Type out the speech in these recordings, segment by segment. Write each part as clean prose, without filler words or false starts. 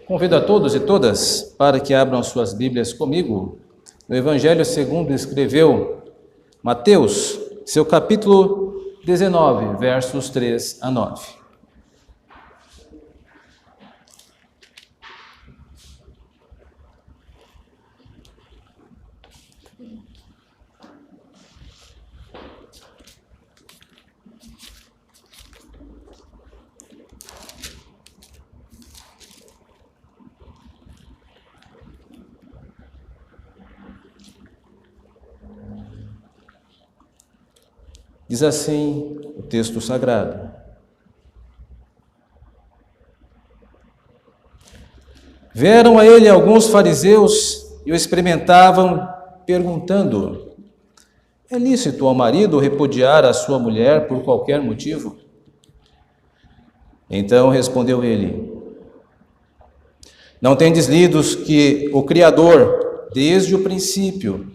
Convido a todos e todas para que abram suas Bíblias comigo no Evangelho segundo escreveu Mateus, seu capítulo 19, versos 3 a 9. Diz assim o texto sagrado: Vieram a ele alguns fariseus e o experimentavam, perguntando: É lícito ao marido repudiar a sua mulher por qualquer motivo? Então respondeu ele: Não tendes lido que o Criador, desde o princípio,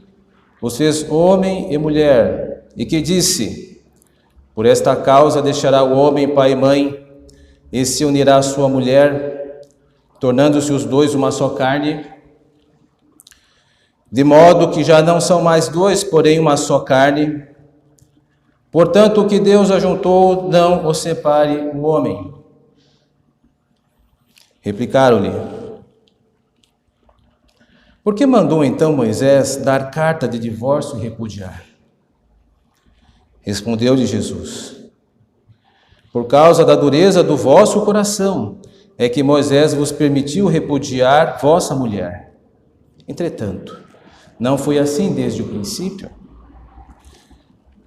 os fez homem e mulher, e que disse: Por esta causa deixará o homem pai e mãe, e se unirá à sua mulher, tornando-se os dois uma só carne, de modo que já não são mais dois, porém uma só carne. Portanto, o que Deus ajuntou, não o separe o homem. Replicaram-lhe: Por que mandou então Moisés dar carta de divórcio e repudiar? Respondeu-lhe Jesus: Por causa da dureza do vosso coração, é que Moisés vos permitiu repudiar vossa mulher. Entretanto, não foi assim desde o princípio.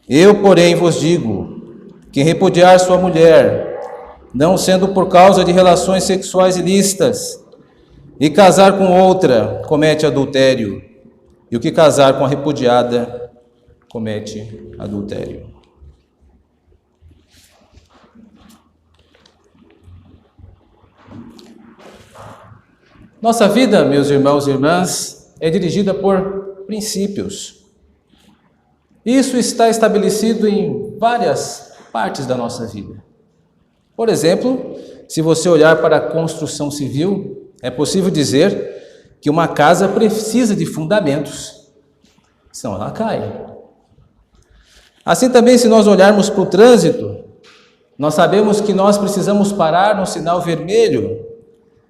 Eu, porém, vos digo: quem repudiar sua mulher, não sendo por causa de relações sexuais ilícitas, e casar com outra, comete adultério, e o que casar com a repudiada, comete adultério. Nossa vida, meus irmãos e irmãs, é dirigida por princípios. Isso está estabelecido em várias partes da nossa vida. Por exemplo, se você olhar para a construção civil, é possível dizer que uma casa precisa de fundamentos, senão ela cai. Assim também, se nós olharmos para o trânsito, nós sabemos que nós precisamos parar no sinal vermelho,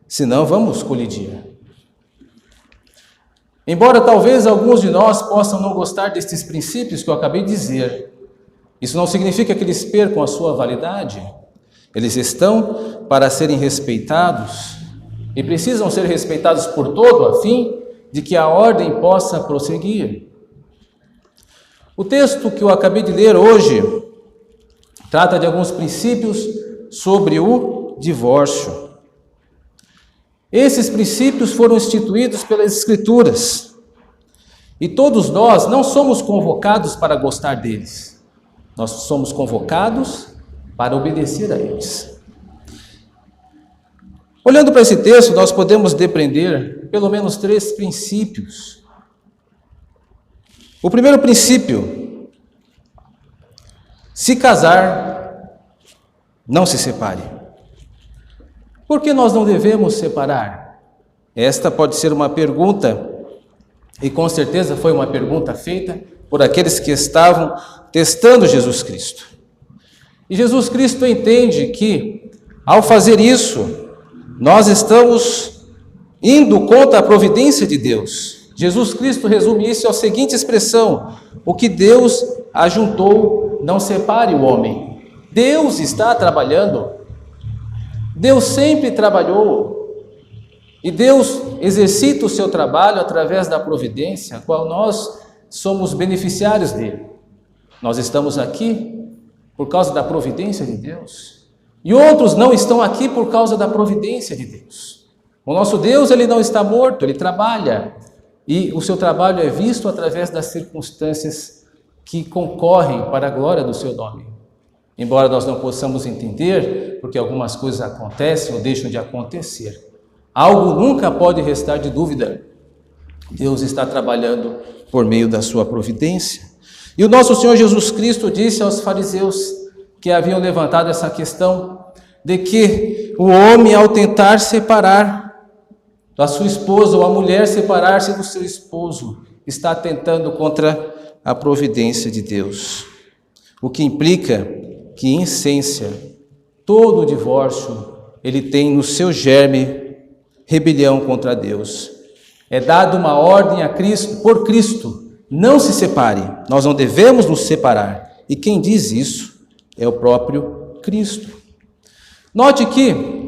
senão vamos colidir. Embora talvez alguns de nós possam não gostar destes princípios que eu acabei de dizer, isso não significa que eles percam a sua validade. Eles estão para serem respeitados e precisam ser respeitados por todo, a fim de que a ordem possa prosseguir. O texto que eu acabei de ler hoje trata de alguns princípios sobre o divórcio. Esses princípios foram instituídos pelas Escrituras e todos nós não somos convocados para gostar deles, nós somos convocados para obedecer a eles. Olhando para esse texto, nós podemos depreender pelo menos 3 princípios. O primeiro princípio: se casar, não se separe. Por que nós não devemos separar? Esta pode ser uma pergunta, e com certeza foi uma pergunta feita por aqueles que estavam testando Jesus Cristo. E Jesus Cristo entende que, ao fazer isso, nós estamos indo contra a providência de Deus. Jesus Cristo resume isso à seguinte expressão: o que Deus ajuntou, não separe o homem. Deus está trabalhando. Deus sempre trabalhou. E Deus exercita o seu trabalho através da providência, a qual nós somos beneficiários dele. Nós estamos aqui por causa da providência de Deus. E outros não estão aqui por causa da providência de Deus. O nosso Deus, ele não está morto, ele trabalha. E o seu trabalho é visto através das circunstâncias que concorrem para a glória do seu nome. Embora nós não possamos entender, porque algumas coisas acontecem ou deixam de acontecer, algo nunca pode restar de dúvida: Deus está trabalhando por meio da sua providência. E o nosso Senhor Jesus Cristo disse aos fariseus que haviam levantado essa questão de que o homem, ao tentar separar, da sua esposa ou a mulher separar-se do seu esposo está atentando contra a providência de Deus. O que implica que, em essência, todo divórcio ele tem no seu germe rebelião contra Deus. É dada uma ordem a Cristo, por Cristo, não se separe. Nós não devemos nos separar. E quem diz isso é o próprio Cristo. Note que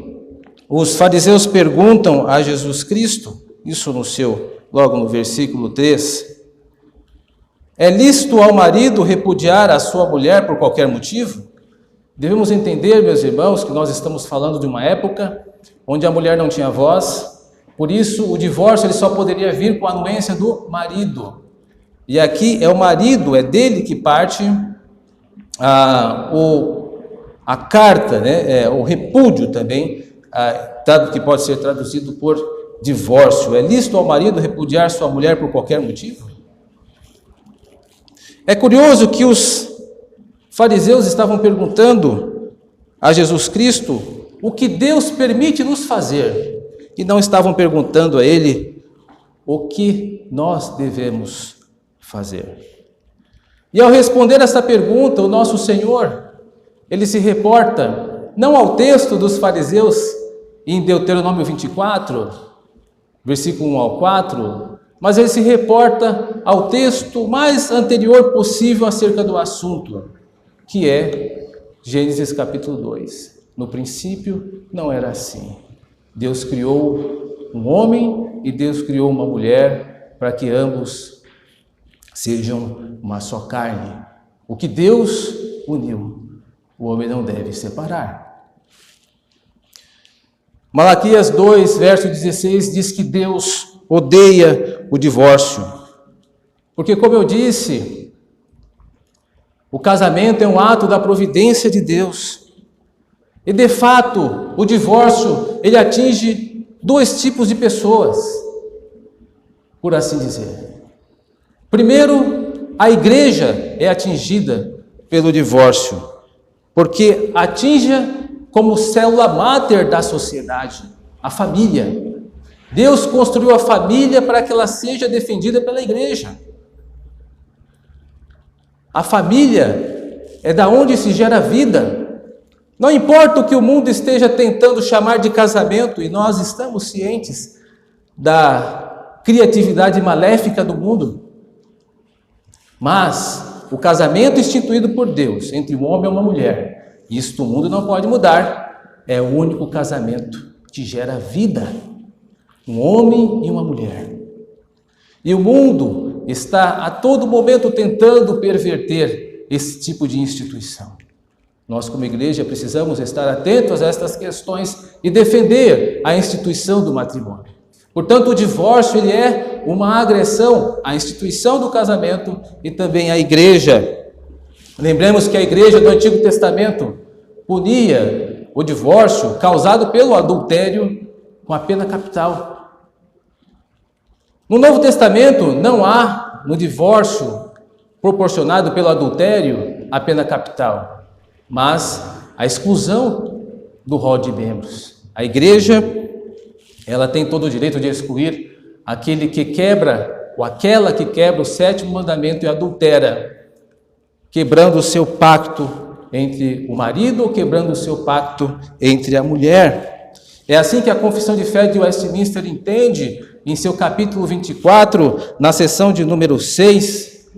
os fariseus perguntam a Jesus Cristo, isso logo no versículo 3, é lícito ao marido repudiar a sua mulher por qualquer motivo? Devemos entender, meus irmãos, que nós estamos falando de uma época onde a mulher não tinha voz, por isso o divórcio ele só poderia vir com a anuência do marido. E aqui é o marido, é dele que parte a carta, né? O repúdio também, que pode ser traduzido por divórcio. É lícito ao marido repudiar sua mulher por qualquer motivo? É curioso que os fariseus estavam perguntando a Jesus Cristo o que Deus permite nos fazer e não estavam perguntando a Ele o que nós devemos fazer. E ao responder essa pergunta, o nosso Senhor, Ele se reporta não ao texto dos fariseus em Deuteronômio 24, versículo 1 ao 4, mas Ele se reporta ao texto mais anterior possível acerca do assunto, que é Gênesis capítulo 2. No princípio não era assim. Deus criou um homem e Deus criou uma mulher para que ambos sejam uma só carne. O que Deus uniu, o homem não deve separar. Malaquias 2, verso 16, diz que Deus odeia o divórcio. Porque, como eu disse, o casamento é um ato da providência de Deus. E, de fato, o divórcio, ele atinge dois tipos de pessoas, por assim dizer. Primeiro, a igreja é atingida pelo divórcio, porque atinge como célula máter da sociedade, a família. Deus construiu a família para que ela seja defendida pela igreja. A família é da onde se gera vida. Não importa o que o mundo esteja tentando chamar de casamento, e nós estamos cientes da criatividade maléfica do mundo, mas o casamento instituído por Deus entre um homem e uma mulher, isto o mundo não pode mudar, é o único casamento que gera vida, um homem e uma mulher. E o mundo está a todo momento tentando perverter esse tipo de instituição. Nós, como igreja, precisamos estar atentos a estas questões e defender a instituição do matrimônio. Portanto, o divórcio ele é uma agressão à instituição do casamento e também à igreja. Lembremos que a igreja do Antigo Testamento punia o divórcio causado pelo adultério com a pena capital. No Novo Testamento não há no divórcio proporcionado pelo adultério a pena capital, mas a exclusão do rol de membros. A igreja, ela tem todo o direito de excluir aquele que quebra, ou aquela que quebra o sétimo mandamento e adultera, quebrando o seu pacto entre o marido ou quebrando o seu pacto entre a mulher. É assim que a Confissão de Fé de Westminster entende, em seu capítulo 24, na seção de número 6,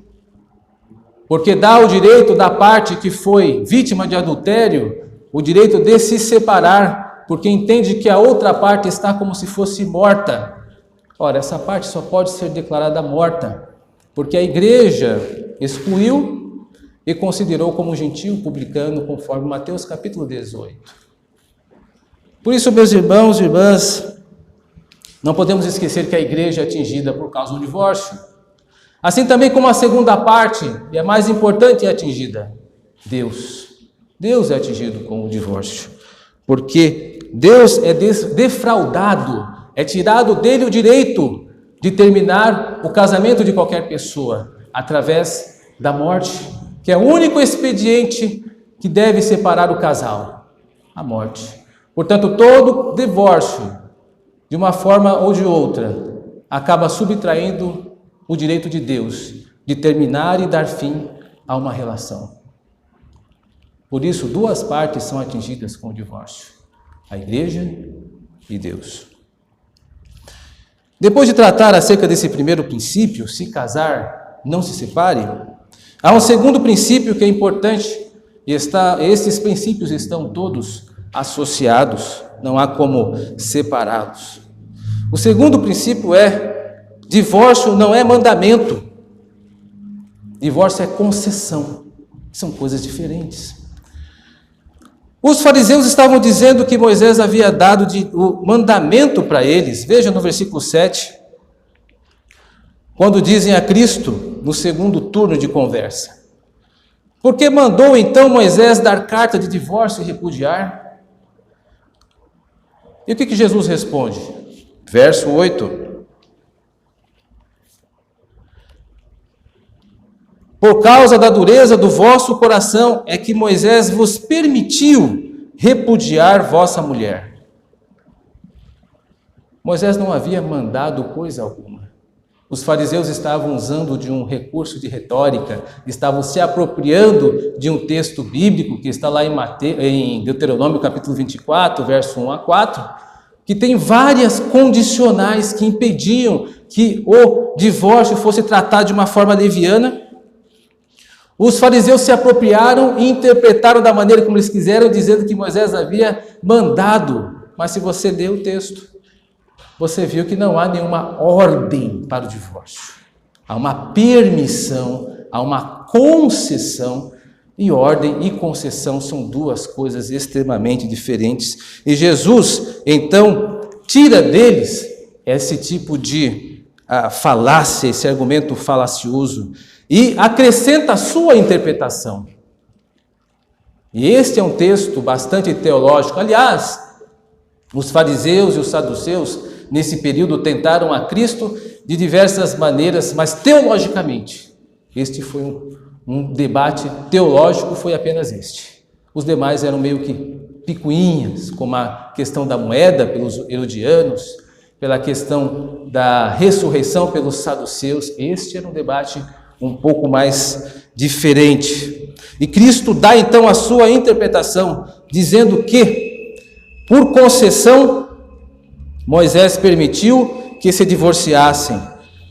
porque dá o direito da parte que foi vítima de adultério, o direito de se separar, porque entende que a outra parte está como se fosse morta. Ora, essa parte só pode ser declarada morta, porque a igreja excluiu e considerou como gentio publicano, conforme Mateus capítulo 18. Por isso, meus irmãos e irmãs, não podemos esquecer que a igreja é atingida por causa do divórcio. Assim também como a segunda parte, e a mais importante, é atingida, Deus. Deus é atingido com o divórcio, porque Deus é defraudado, é tirado dele o direito de terminar o casamento de qualquer pessoa, através da morte, que é o único expediente que deve separar o casal, a morte. Portanto, todo divórcio de uma forma ou de outra, acaba subtraindo o direito de Deus de terminar e dar fim a uma relação. Por isso, duas partes são atingidas com o divórcio: a igreja e Deus. Depois de tratar acerca desse primeiro princípio, se casar, não se separe, há um segundo princípio que é importante, e esses princípios estão todos associados, não há como separá-los. O segundo princípio é: divórcio não é mandamento, divórcio é concessão, são coisas diferentes. Os fariseus estavam dizendo que Moisés havia dado o mandamento para eles. Veja no versículo 7, quando dizem a Cristo, no segundo turno de conversa: por que mandou então Moisés dar carta de divórcio e repudiar? E o que Jesus responde? Verso 8: por causa da dureza do vosso coração é que Moisés vos permitiu repudiar vossa mulher. Moisés não havia mandado coisa alguma. Os fariseus estavam usando de um recurso de retórica, estavam se apropriando de um texto bíblico que está lá em Deuteronômio capítulo 24, verso 1 a 4, que tem várias condicionais que impediam que o divórcio fosse tratado de uma forma leviana. Os fariseus se apropriaram e interpretaram da maneira como eles quiseram, dizendo que Moisés havia mandado. Mas se você ler o texto, você viu que não há nenhuma ordem para o divórcio. Há uma permissão, há uma concessão, e ordem e concessão são duas coisas extremamente diferentes. E Jesus, então, tira deles esse tipo de falácia, esse argumento falacioso, e acrescenta a sua interpretação. E este é um texto bastante teológico. Aliás, os fariseus e os saduceus, nesse período, tentaram a Cristo de diversas maneiras, mas teologicamente. Este foi um debate teológico, foi apenas este. Os demais eram meio que picuinhas, como a questão da moeda pelos herodianos, pela questão da ressurreição pelos saduceus. Este era um debate um pouco mais diferente. E Cristo dá então a sua interpretação, dizendo que, por concessão, Moisés permitiu que se divorciassem.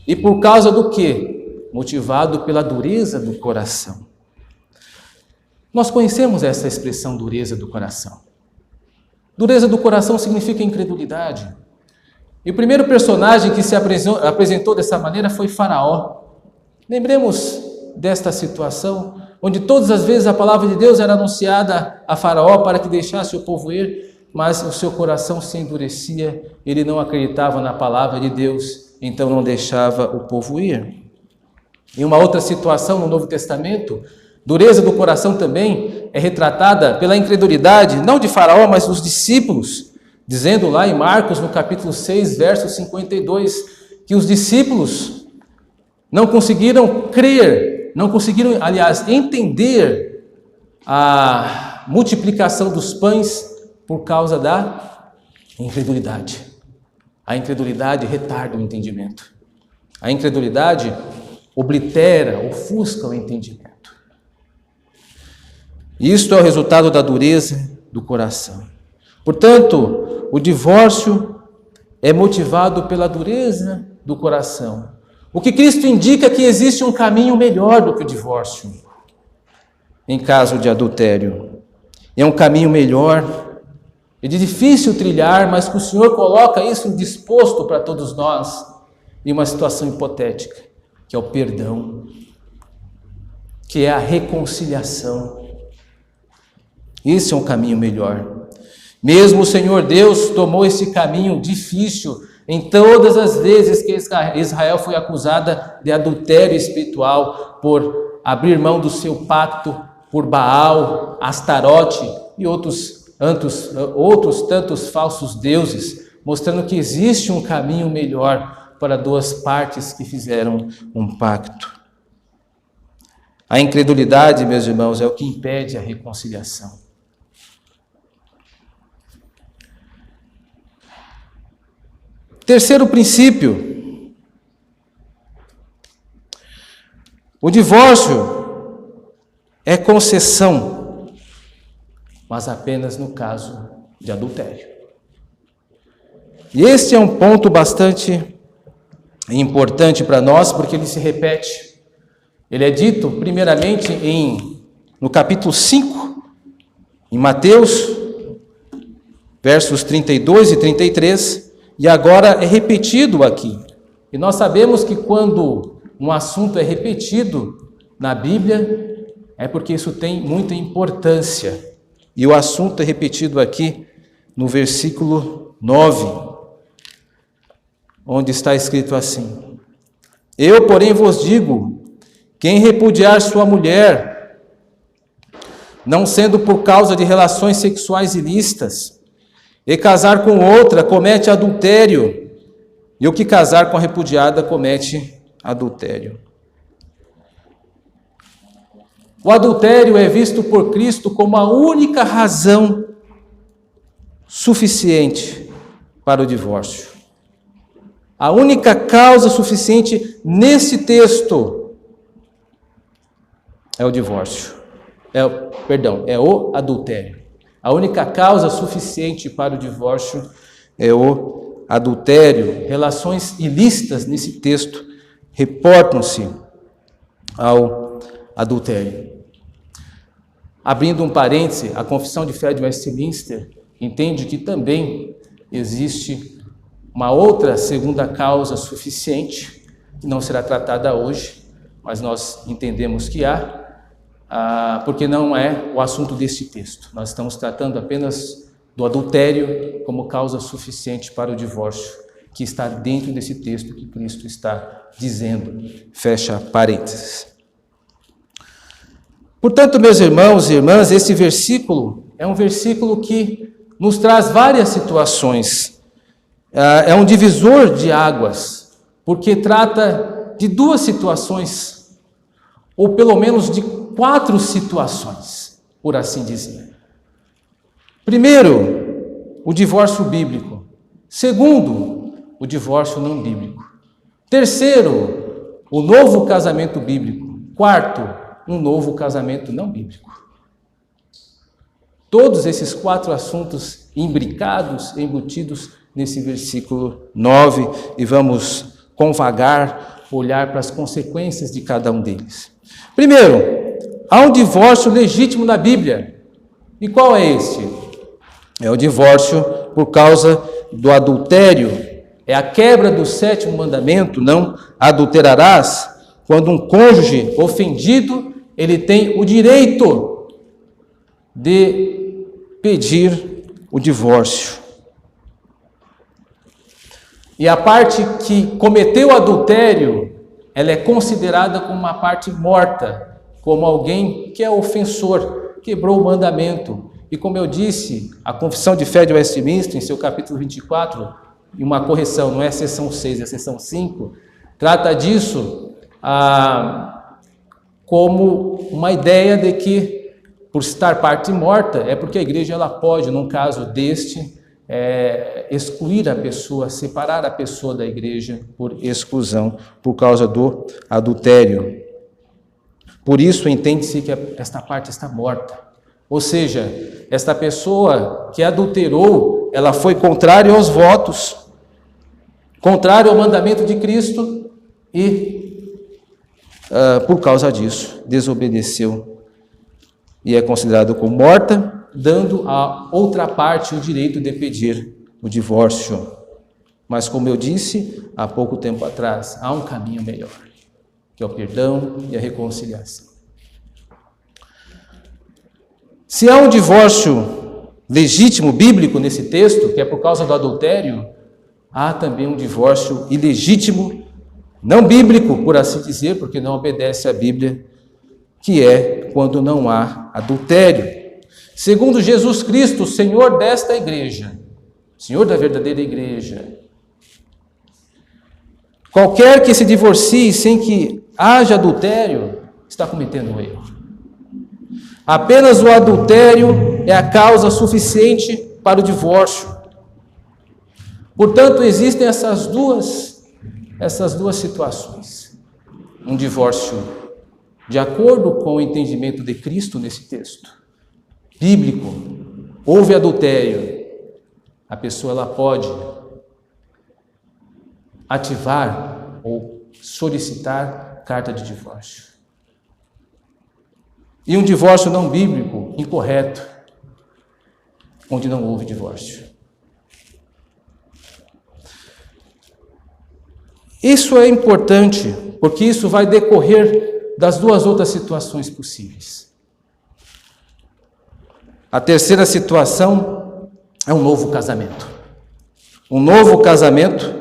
E por causa do quê? Motivado pela dureza do coração. Nós conhecemos essa expressão, dureza do coração. Dureza do coração significa incredulidade. E o primeiro personagem que se apresentou dessa maneira foi Faraó. Lembremos desta situação, onde todas as vezes a palavra de Deus era anunciada a Faraó para que deixasse o povo ir, mas o seu coração se endurecia, ele não acreditava na palavra de Deus, então não deixava o povo ir. Em uma outra situação no Novo Testamento, dureza do coração também é retratada pela incredulidade, não de Faraó, mas dos discípulos, dizendo lá em Marcos, no capítulo 6, verso 52, que os discípulos não conseguiram crer, não conseguiram, aliás, entender a multiplicação dos pães por causa da incredulidade. A incredulidade retarda o entendimento. A incredulidade oblitera, ofusca o entendimento. Isto é o resultado da dureza do coração. Portanto, o divórcio é motivado pela dureza do coração. O que Cristo indica é que existe um caminho melhor do que o divórcio, em caso de adultério. É um caminho melhor, é de difícil trilhar, mas que o Senhor coloca isso disposto para todos nós, em uma situação hipotética, que é o perdão, que é a reconciliação. Esse é um caminho melhor. Mesmo o Senhor Deus tomou esse caminho difícil em todas as vezes que Israel foi acusada de adultério espiritual, por abrir mão do seu pacto por Baal, Astarote e outros tantos falsos deuses, mostrando que existe um caminho melhor para duas partes que fizeram um pacto. A incredulidade, meus irmãos, é o que impede a reconciliação. Terceiro princípio: o divórcio é concessão, mas apenas no caso de adultério. E este é um ponto bastante importante para nós, porque ele se repete. Ele é dito primeiramente no capítulo 5, em Mateus, versos 32 e 33, e agora é repetido aqui. E nós sabemos que quando um assunto é repetido na Bíblia, é porque isso tem muita importância. E o assunto é repetido aqui no versículo 9, onde está escrito assim: Eu, porém, vos digo, quem repudiar sua mulher, não sendo por causa de relações sexuais ilícitas, e casar com outra, comete adultério, e o que casar com a repudiada comete adultério. O adultério é visto por Cristo como a única razão suficiente para o divórcio. A única causa suficiente nesse texto é o divórcio. É o adultério. A única causa suficiente para o divórcio é o adultério. Relações ilícitas nesse texto reportam-se ao adultério. Abrindo um parêntese, a Confissão de Fé de Westminster entende que também existe uma outra segunda causa suficiente, que não será tratada hoje, mas nós entendemos que porque não é o assunto deste texto. Nós estamos tratando apenas do adultério como causa suficiente para o divórcio, que está dentro desse texto que Cristo está dizendo. Fecha parênteses. Portanto, meus irmãos e irmãs, esse versículo é um versículo que nos traz várias situações. É um divisor de águas, porque trata de duas situações, ou pelo menos de 4 situações, por assim dizer. Primeiro, o divórcio bíblico. Segundo, o divórcio não bíblico. Terceiro, o novo casamento bíblico. Quarto, um novo casamento não bíblico. Todos esses 4 assuntos imbricados, embutidos nesse versículo 9, e vamos convagar, olhar para as consequências de cada um deles. Primeiro, há um divórcio legítimo na Bíblia. E qual é este? É o divórcio por causa do adultério. É a quebra do 7º mandamento, não adulterarás, quando um cônjuge ofendido, ele tem o direito de pedir o divórcio. E a parte que cometeu adultério, ela é considerada como uma parte morta, como alguém que é ofensor, quebrou o mandamento. E como eu disse, a Confissão de Fé de Westminster, em seu capítulo 24, e uma correção, não é a seção 6, é a seção 5, trata disso como uma ideia de que, por estar parte morta, é porque a igreja ela pode, num caso deste, excluir a pessoa, separar a pessoa da igreja por exclusão, por causa do adultério. Por isso, entende-se que esta parte está morta. Ou seja, esta pessoa que adulterou, ela foi contrária aos votos, contrária ao mandamento de Cristo e, por causa disso, desobedeceu e é considerado como morta, dando a outra parte o direito de pedir o divórcio. Mas, como eu disse há pouco tempo atrás, há um caminho melhor, que é o perdão e a reconciliação. Se há um divórcio legítimo, bíblico nesse texto, que é por causa do adultério, há também um divórcio ilegítimo, não bíblico, por assim dizer, porque não obedece à Bíblia, que é quando não há adultério. Segundo Jesus Cristo, Senhor desta igreja, Senhor da verdadeira igreja, qualquer que se divorcie sem que haja adultério, está cometendo um erro. Apenas o adultério é a causa suficiente para o divórcio. Portanto, existem essas duas situações. Um divórcio de acordo com o entendimento de Cristo nesse texto bíblico. Houve adultério, a pessoa ela pode ativar ou solicitar carta de divórcio. E um divórcio não bíblico, incorreto, onde não houve divórcio. Isso é importante, porque isso vai decorrer das duas outras situações possíveis. A terceira situação é um novo casamento. Um novo casamento,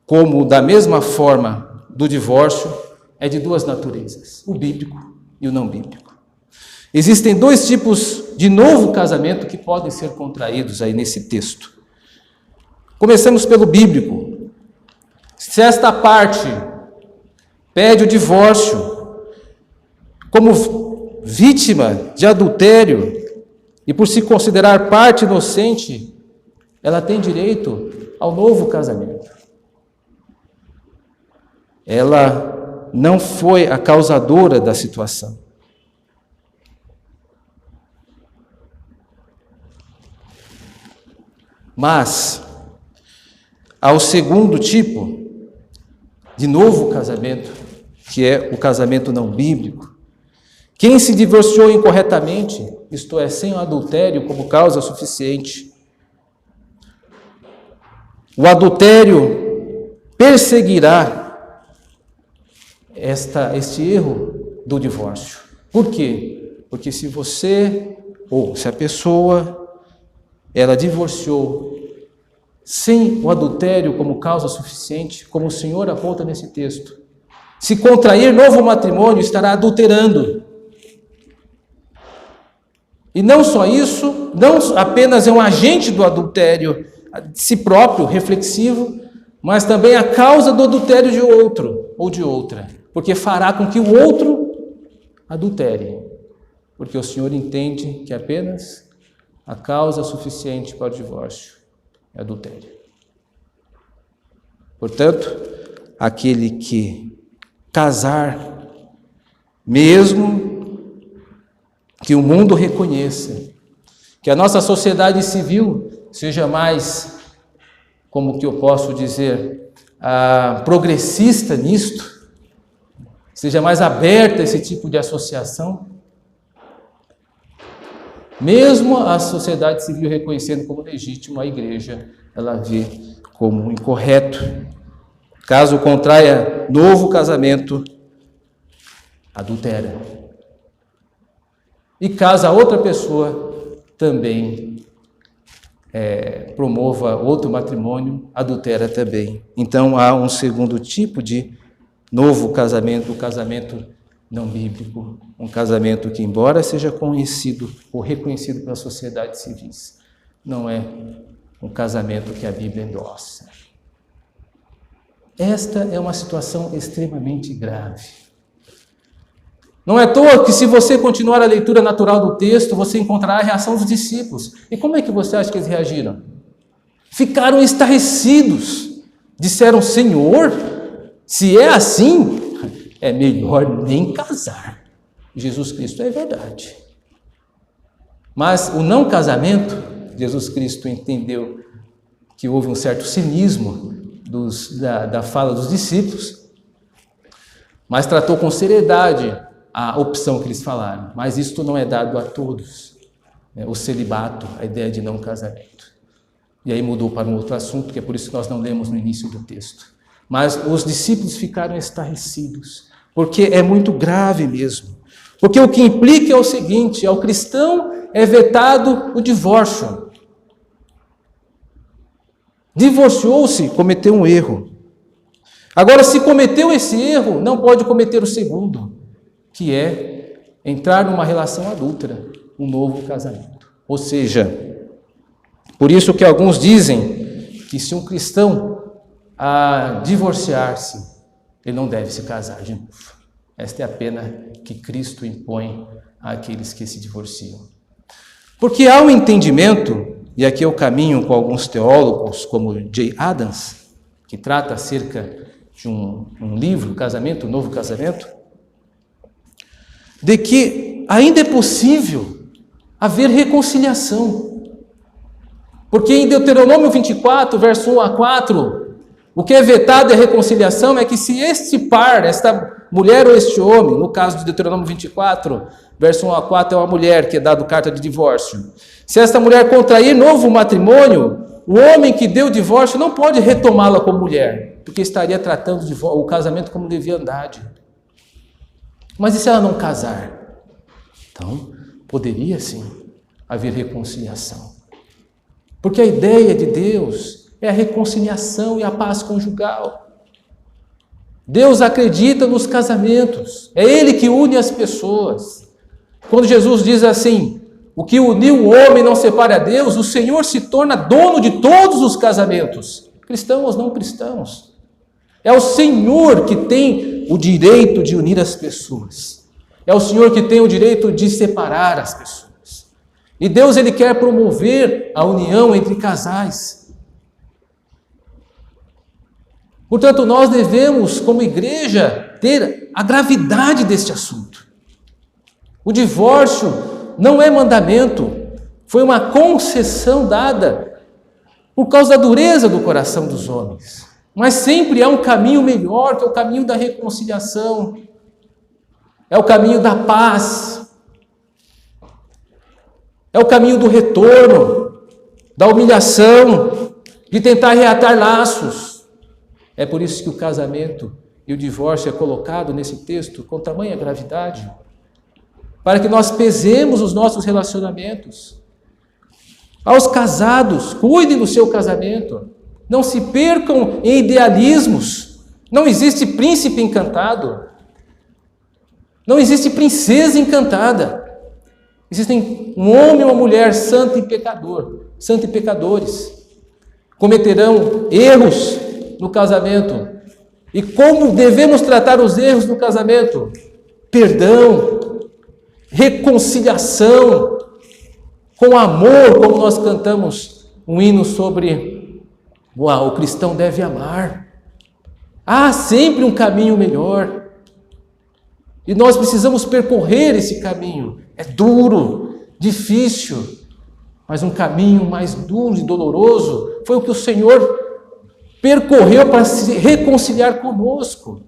como da mesma forma do divórcio, é de duas naturezas, o bíblico e o não bíblico. Existem dois tipos de novo casamento que podem ser contraídos aí nesse texto. Começamos pelo bíblico. Se esta parte pede o divórcio como vítima de adultério e por se considerar parte inocente, ela tem direito ao novo casamento. Ela não foi a causadora da situação. Mas, ao segundo tipo de novo casamento, que é o casamento não bíblico, quem se divorciou incorretamente, isto é, sem o adultério como causa suficiente, o adultério perseguirá este erro do divórcio. Por quê? Porque se você, ou se a pessoa, ela divorciou sem o adultério como causa suficiente, como o Senhor aponta nesse texto, se contrair novo matrimônio, estará adulterando. E não só isso, não apenas é um agente do adultério de si próprio, reflexivo, mas também a causa do adultério de outro ou de outra, porque fará com que o outro adultere, porque o Senhor entende que apenas a causa suficiente para o divórcio é adultério. Portanto, aquele que casar, mesmo que o mundo reconheça, que a nossa sociedade civil seja mais, como que eu posso dizer, progressista nisto, seja mais aberta a esse tipo de associação, mesmo a sociedade civil reconhecendo como legítimo, a igreja, ela vê como incorreto. Caso contraia novo casamento, adultera. E caso a outra pessoa também promova outro matrimônio, adultera também. Então há um segundo tipo de novo casamento, o casamento não bíblico, um casamento que, embora seja conhecido ou reconhecido pela sociedade civil, não é um casamento que a Bíblia endossa. Esta é uma situação extremamente grave. Não é à toa que, se você continuar a leitura natural do texto, você encontrará a reação dos discípulos. E como é que você acha que eles reagiram? Ficaram estarrecidos. Disseram: Senhor, se é assim, é melhor nem casar. Jesus Cristo é verdade. Mas o não casamento, Jesus Cristo entendeu que houve um certo cinismo da fala dos discípulos, mas tratou com seriedade a opção que eles falaram. Mas isto não é dado a todos, né? O celibato, a ideia de não casamento. E aí mudou para um outro assunto, que é por isso que nós não lemos no início do texto. Mas os discípulos ficaram estarrecidos, porque é muito grave mesmo. Porque o que implica é o seguinte: ao cristão é vetado o divórcio. Divorciou-se, cometeu um erro. Agora, se cometeu esse erro, não pode cometer o segundo, que é entrar numa relação adúltera, um novo casamento. Ou seja, por isso que alguns dizem que se um cristão divorciar-se, ele não deve se casar de novo. Esta é a pena que Cristo impõe àqueles que se divorciam. Porque há um entendimento e aqui eu caminho com alguns teólogos, como J. Adams, que trata acerca de um livro, Casamento, o Novo Casamento, de que ainda é possível haver reconciliação. Porque em Deuteronômio 24, verso 1 a 4, o que é vetado é a reconciliação, é que se este par, esta mulher ou este homem, no caso de Deuteronômio 24, verso 1 a 4, é uma mulher que é dado carta de divórcio. Se esta mulher contrair novo matrimônio, o homem que deu o divórcio não pode retomá-la como mulher, porque estaria tratando o casamento como leviandade. Mas e se ela não casar? Então, poderia sim haver reconciliação. Porque a ideia de Deus é a reconciliação e a paz conjugal. Deus acredita nos casamentos. É Ele que une as pessoas. Quando Jesus diz assim, o que uniu o homem não separa a Deus, o Senhor se torna dono de todos os casamentos, cristãos ou não cristãos. É o Senhor que tem o direito de unir as pessoas. É o Senhor que tem o direito de separar as pessoas. E Deus, Ele quer promover a união entre casais. Portanto, nós devemos, como igreja, ter a gravidade deste assunto. O divórcio não é mandamento, foi uma concessão dada por causa da dureza do coração dos homens. Mas sempre há um caminho melhor, que é o caminho da reconciliação, é o caminho da paz, é o caminho do retorno, da humilhação, de tentar reatar laços. É por isso que o casamento e o divórcio é colocado nesse texto com tamanha gravidade, para que nós pesemos os nossos relacionamentos. Aos casados, cuidem do seu casamento, não se percam em idealismos. Não existe príncipe encantado, não existe princesa encantada. Existem um homem e uma mulher santo e pecador, santo e pecadores. Cometerão erros no casamento. E como devemos tratar os erros no casamento? Perdão, reconciliação, com amor, como nós cantamos um hino sobre o cristão deve amar. Há sempre um caminho melhor. E nós precisamos percorrer esse caminho. É duro, difícil, mas um caminho mais duro e doloroso foi o que o Senhor percorreu para se reconciliar conosco.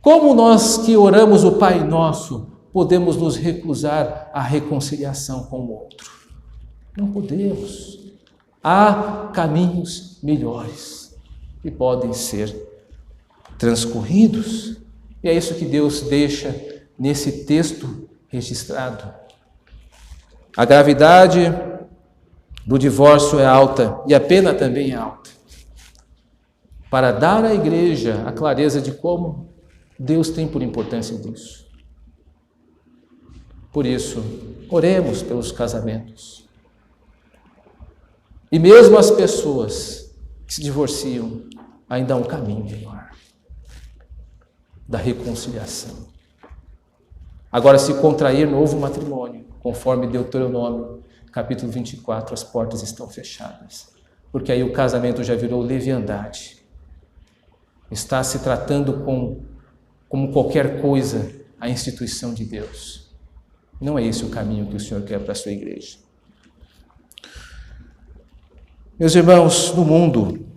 Como nós que oramos o Pai Nosso podemos nos recusar à reconciliação com o outro? Não podemos. Há caminhos melhores que podem ser transcorridos. E é isso que Deus deixa nesse texto registrado. A gravidade do divórcio é alta e a pena também é alta, para dar à igreja a clareza de como Deus tem por importância disso. Por isso, oremos pelos casamentos. E mesmo as pessoas que se divorciam, ainda há um caminho melhor, da reconciliação. Agora, se contrair novo matrimônio, conforme Deuteronômio, capítulo 24, as portas estão fechadas, porque aí o casamento já virou leviandade. Está se tratando como qualquer coisa a instituição de Deus. Não é esse o caminho que o Senhor quer para a sua igreja. Meus irmãos, no mundo,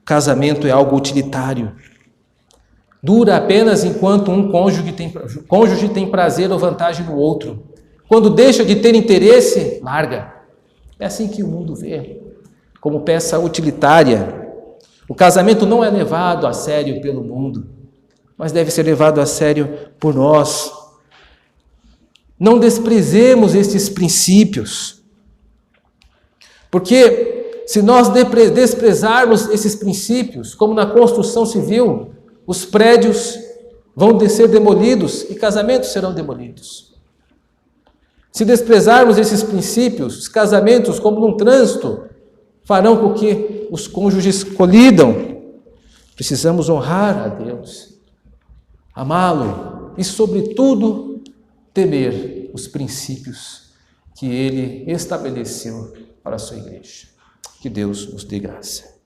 casamento é algo utilitário. Dura apenas enquanto um cônjuge tem prazer ou vantagem no outro. Quando deixa de ter interesse, larga. É assim que o mundo vê, como peça utilitária. O casamento não é levado a sério pelo mundo, mas deve ser levado a sério por nós. Não desprezemos estes princípios, porque se nós desprezarmos esses princípios, como na construção civil, os prédios vão ser demolidos e casamentos serão demolidos. Se desprezarmos esses princípios, os casamentos, como num trânsito, farão com que os cônjuges colidam. Precisamos honrar a Deus, amá-lo e, sobretudo, temer os princípios que Ele estabeleceu para a sua igreja. Que Deus nos dê graça.